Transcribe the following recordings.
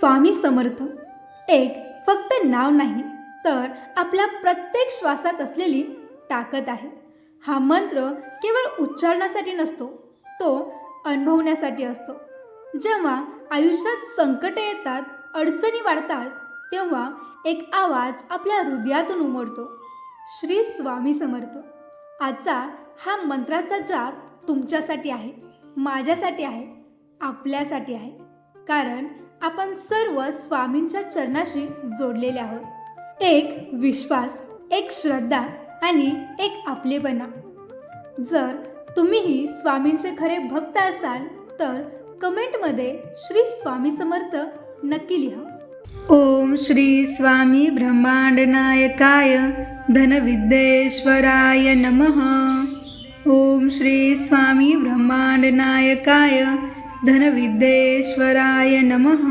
स्वामी समर्थ एक फक्त नाव नाही तर आपल्या प्रत्येक श्वासात असलेली ताकद आहे. हा मंत्र केवळ उच्चारण्यासाठी नसतो, तो अनुभवण्यासाठी असतो. जेव्हा आयुष्यात संकटे येतात, अडचणी वाढतात, तेव्हा एक आवाज आपल्या हृदयातून उमटतो, श्री स्वामी समर्थ. आजचा हा मंत्राचा जाप तुमच्यासाठी आहे, माझ्यासाठी आहे, आपल्यासाठी आहे. कारण आपण सर्व स्वामींच्या चरणाशी जोडलेले आहोत. एक विश्वास, एक श्रद्धा आणि एक आपलेपणा. जर तुम्हीही स्वामींचे खरे भक्त असाल तर कमेंटमध्ये श्री स्वामी समर्थ नक्की लिहा. ओम श्री स्वामी ब्रह्मांड नायकाय धनविद्येश्वराय नमः. ओम श्री स्वामी ब्रह्मांड नायकाय धनविद्येश्वराय नमः.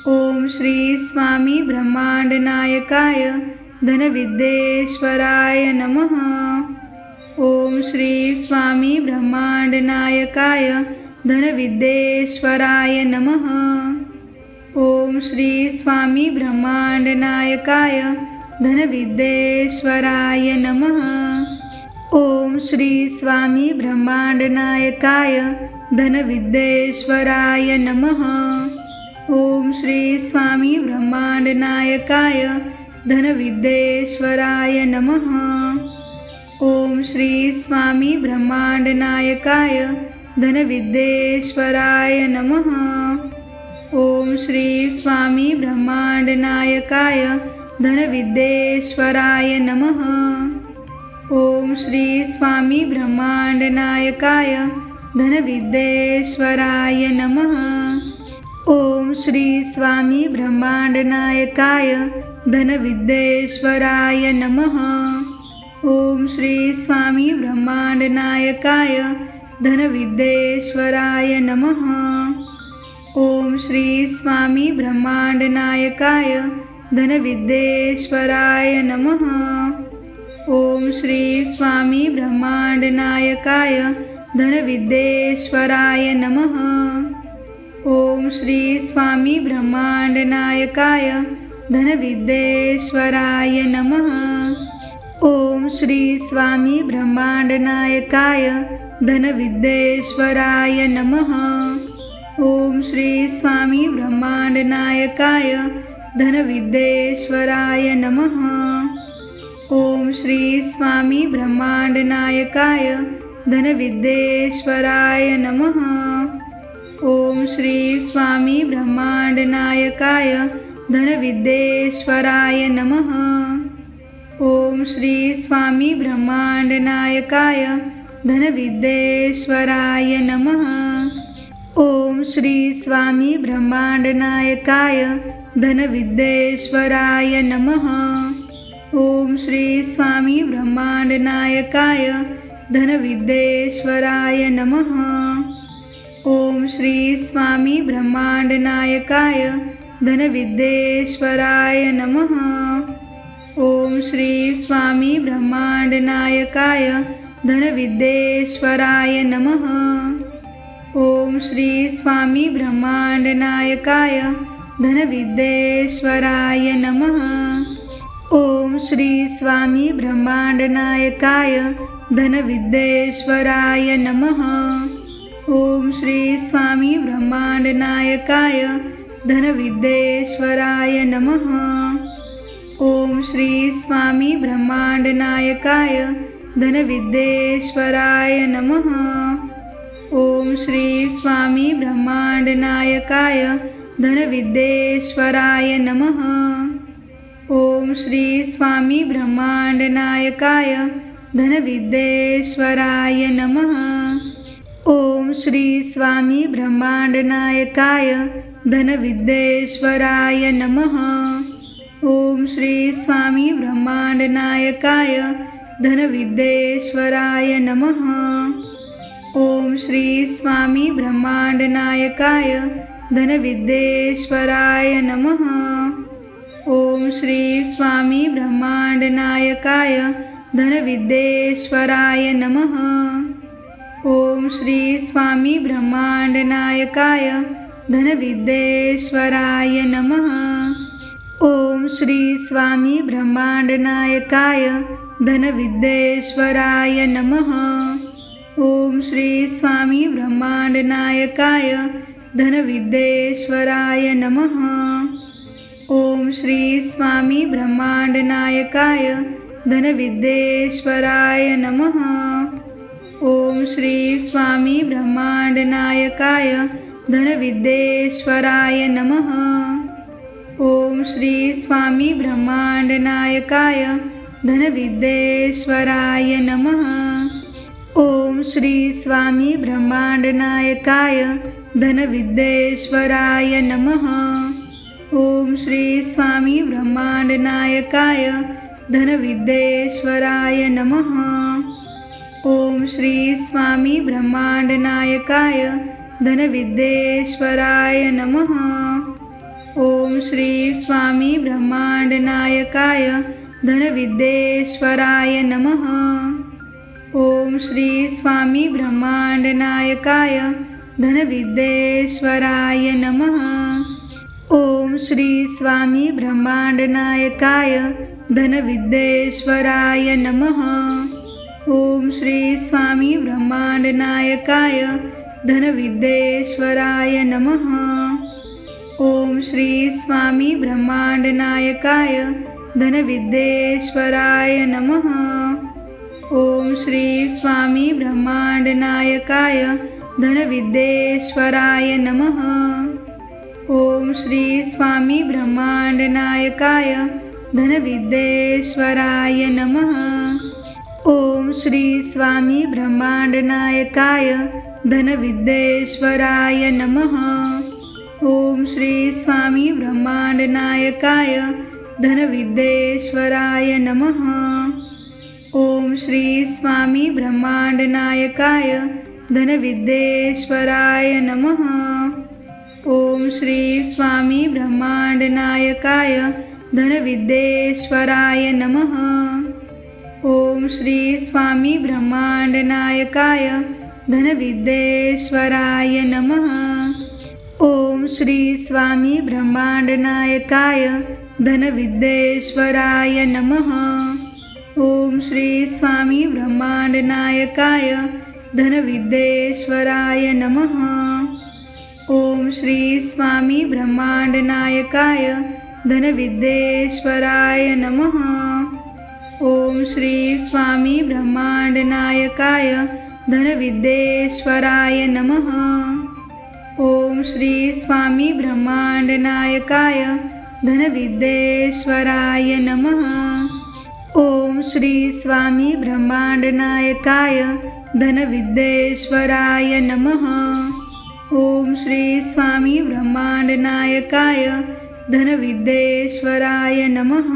ओम श्री स्वामी ब्रह्मांड नायकाय धनविद्येश्वराय नमः. ओम श्री स्वामी ब्रह्मांड नायकाय धनविद्येश्वराय नमः. ओम श्री स्वामी ब्रह्मांड नायकाय धनविद्येश्वराय नमः. ओम श्री स्वामी ब्रह्मांड नायकाय धनविद्येश्वराय नमः. ओम श्री स्वामी ब्रह्मांड नायकाय धनविद्येश्वराय नमः. ओम श्री स्वामी ब्रह्मांड नायकाय धनविद्येश्वराय नमः. ओम श्री स्वामी ब्रह्मांड नायकाय धनविद्येश्वराय नमः. ओम श्री स्वामी ब्रह्मांड नायकाय धनविद्येश्वराय नमः. ओम श्री स्वामी ब्रह्मांड नायकाय धनविद्येश्वराय नमः. ओम श्री स्वामी ब्रह्मांड नायकाय धनविद्येश्वराय नमः. ओम श्री स्वामी ब्रह्मांड नायकाय धनविद्येश्वराय नमः. ओम श्री स्वामी ब्रह्मांड नायकाय धनविद्येश्वराय नमः. ओम श्री स्वामी ब्रह्मांड नायकाय धनविद्येश्वराय नमः. ओम श्री स्वामी ब्रह्मांड नायकाय धनविद्येश्वराय नमः. ओम श्री स्वामी ब्रह्मांड नायकाय धनविद्येश्वराय नमः. ओम श्री स्वामी ब्रह्मांड नायकाय धनविद्येश्वराय नमः. ओम श्री स्वामी ब्रह्मांड नायकाय धनविद्येश्वराय नमः. ओम श्री स्वामी ब्रह्मांड नायकाय धनविद्येश्वराय नमः. ओम श्री स्वामी ब्रह्मांड नायकाय धनविद्येश्वराय नमः. ओम श्री स्वामी ब्रह्मांड नायकाय धनविद्येश्वराय नमः. ओम श्री स्वामी ब्रह्मांड नायकाय धनविद्येश्वराय नमः. ओम श्री स्वामी ब्रह्मांड नायकाय धनविद्येश्वराय नमः. ओम श्री स्वामी ब्रह्मांड नायकाय धनविद्येश्वराय नमः. ओम श्री स्वामी ब्रह्मांड नायकाय धनविद्येश्वराय नमः. ओम श्री स्वामी ब्रह्मांड नायकाय धनविद्येश्वराय नमः. ओम श्री स्वामी ब्रह्मांड नायकाय धनविद्येश्वराय नमः. ओम श्री स्वामी ब्रह्मांड नायकाय धनविद्येश्वराय नमः. ओम श्री स्वामी ब्रह्मांड नायकाय धनविद्येश्वराय नमः. ओम श्री स्वामी ब्रह्मांड नायकाय धनविद्येश्वराय नमः. ओम श्री स्वामी ब्रह्मांड नायकाय धनविद्येश्वराय नमः. ओम श्री स्वामी ब्रह्मांड नायकाय धनविद्येश्वराय नमः. ओम श्री स्वामी ब्रह्मांड नायकाय धनविद्येश्वराय नमः. ओम श्री स्वामी ब्रह्मांड नायकाय धनविद्येश्वराय नमः। ओम श्री स्वामी ब्रह्मांडनायकाय धनविद्येश्वराय नमः। ओम श्री स्वामी ब्रह्मांडनायकाय धनविद्येश्वराय नमः। ओम श्री स्वामी ब्रह्मांडनायकाय धनविद्येश्वराय नमः। ओम श्री स्वामी ब्रह्मांडनायकाय धनविद्येश्वराय नमः। ओम श्री स्वामी ब्रह्मांडनायकाय धनविद्येश्वराय नमः। ओम श्री स्वामी ब्रह्मांडनायकाय धनविद्येश्वराय नमः। ओम श्री स्वामी ब्रह्मांडनायकाय धनविद्येश्वराय नमः। ओम श्री स्वामी ब्रह्मांडनायकाय धनविद्येश्वराय नमः। ओम श्री स्वामी ब्रह्मांडनायकाय धनविद्येश्वराय नमः। ओम श्री स्वामी ब्रह्मांडनायकाय धनविद्येश्वराय नमः। ओम श्री स्वामी ब्रह्मांडनायकाय धनविद्येश्वराय नमः। ओम श्री स्वामी ब्रह्मांडनायकाय धनविद्येश्वराय नमः। ओम श्री स्वामी ब्रह्मांडनायकाय धनविद्येश्वराय नमः। ओम श्री स्वामी ब्रह्मांडनायकाय धनविद्येश्वराय नमः। ओम श्री स्वामी ब्रह्मांडनायकाय धनविद्येश्वराय नमः। ओम श्री स्वामी ब्रह्मांडनायकाय धनविद्येश्वराय नमः। ओम श्री स्वामी ब्रह्मांडनायकाय धनविद्येश्वराय नमः। ओम श्री स्वामी ब्रह्मांडनायकाय धनविद्येश्वराय नमः। ओम श्री स्वामी ब्रह्मांडनायकाय धनविद्येश्वराय नमः। ओम श्री स्वामी ब्रह्मांडनायकाय धनविद्येश्वराय नमः। ओम श्री स्वामी ब्रह्मांडनायकाय धनविद्येश्वराय नमः। ओम श्री स्वामी ब्रह्मांडनायकाय धनविद्येश्वराय नमः। ओम श्री स्वामी ब्रह्मांडनायकाय धनविद्येश्वराय नमः। ओम श्री स्वामी ब्रह्मांडनायकाय धनविद्येश्वराय नमः। ओम श्री स्वामी ब्रह्मांडनायकाय धनविद्येश्वराय नमः। ओम श्री स्वामी ब्रह्मांडनायकाय धनविद्येश्वराय नमः। ओम श्री स्वामी ब्रह्मांडनायकाय धनविद्येश्वराय नमः।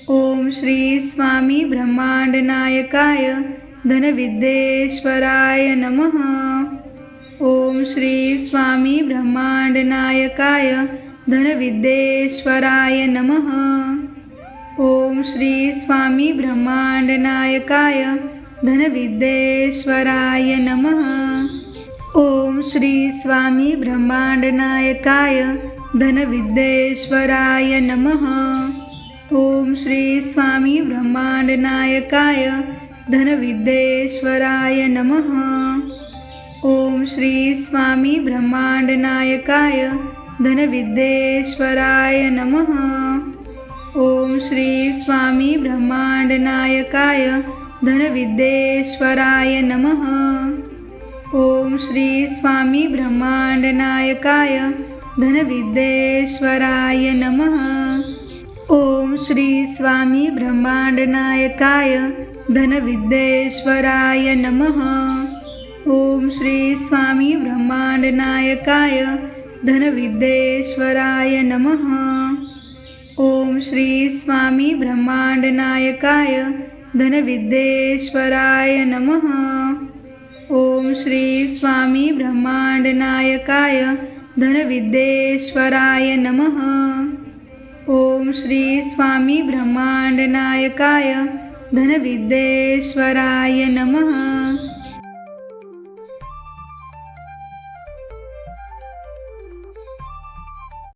ओम श्री स्वामी ब्रह्मांडनायकाय धनविद्येश्वराय नमः। ओम श्री स्वामी ब्रह्मांडनायकाय धनविद्येश्वराय नमः। ओम श्री स्वामी ब्रह्मांडनायकाय धनविद्येश्वराय नमः। ओम श्री स्वामी ब्रह्मांडनायकाय धनविद्येश्वराय नमः। ओम श्री स्वामी ब्रह्मांडनायकाय धनविद्येश्वराय नमः। ओम श्री स्वामी ब्रह्मांडनायकाय धनविद्येश्वराय नमः। ओम श्री स्वामी ब्रह्मांडनायकाय धनविद्येश्वराय नमः। ओम श्री स्वामी ब्रह्मांडनायकाय धनविद्येश्वराय नमः। ओम श्री स्वामी ब्रह्मांडनायकाय धनविद्येश्वराय नमः। ओम श्री स्वामी ब्रह्मांडनायकाय धनविद्येश्वराय नमः। ओम श्री स्वामी ब्रह्मांडनायकाय धनविद्येश्वराय नमः। ओम श्री स्वामी ब्रह्मांडनायकाय धनविद्येश्वराय नमः। ओम श्री स्वामी ब्रह्मांडनायकाय धनविद्येश्वराय नमः।